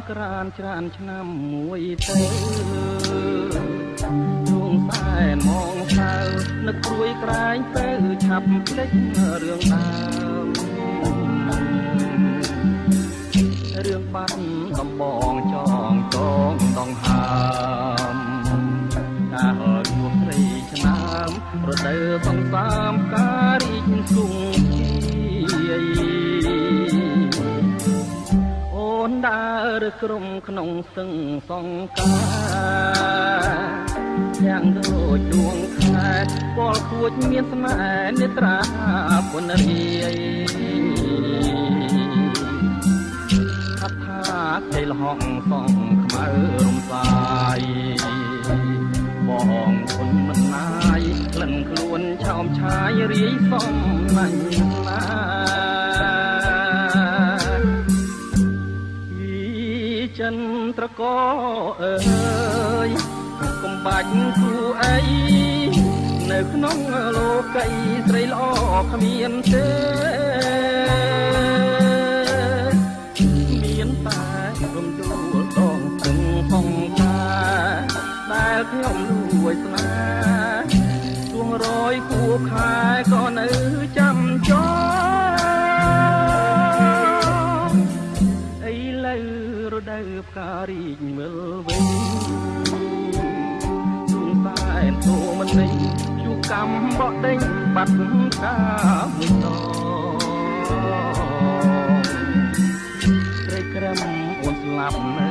ក្រានច្រើនឆ្នាំមួយទៅជួងសែនមកសៅនឹកព្រួយក្រែងទៅឆាប់ភ្លេចរឿងដើមរឿងបាត់ដំបងចងចងដងហើមកាលជួបត្រីឆ្នាំរដូវសង្សាមការរីកសុងអូនដើរក្រុមក្នុងសឹងសង្ការយ៉ាងដូចដួងខែពលខួចមានស្នេហ៍នេត្រាពុនរាយថាគេលហងសងខ្មៅរំសាយបងគុណមិនណាយក្លិនខ្លួនឆោមឆាយរាយសំណាញ់ណាចិនត្រកអើយកុំបាច់គូអីនៅក្នុងលោកីស្រីល្អគ្មានទេមានតែរំដួលដងទឹងហងកាដែលខ្ញុំលួចស្នាជួងរយគួខែក៏នៅចាំចោរដូវផ្ការីកមើលវិញជួងតែទូមិននេះជួកំបកដេញបាត់កាមួយតត្រីក្រឹមអូនស្លាប់នៅ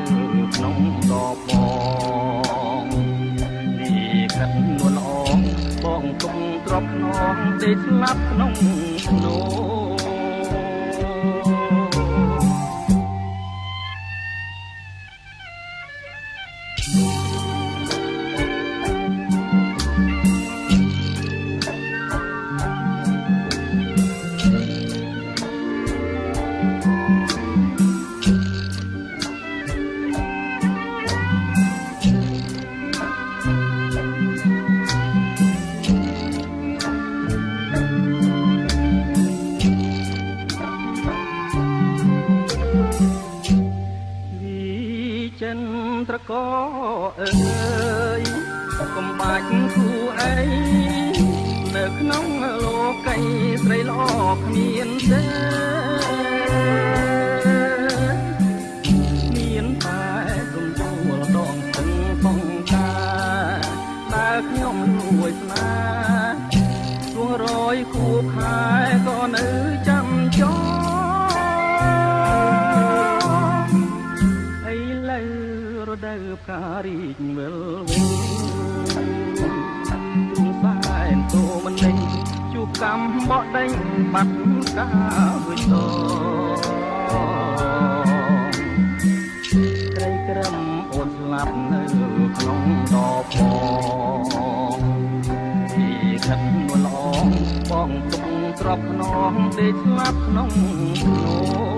ក្នុងដបបងនេះកាត់នួនអងបងទុំទ្របខ្នងទេស្លាប់ក្នុងភ្នោចិនត្រកអើយកុំបាច់គូអីនៅក្នុងលោកីស្រីល្អគ្មានទេមានតែរំដួលដងស្ទឹងបងកាដែលខ្ញុំលួចស្នាជួងរយគូខែក៏នៅចាំចោរដូវផ្ការីកមើលវិញទូសែនទូមិនដេញជួបកំបកដេញបាត់កាមួយតត្រីក្រឹមអូនស្លាប់នៅក្នុងដបផងពីខិតនួនល្អបងទុំទ្របខ្នងដេកស្លាប់ក្នុងភ្នោ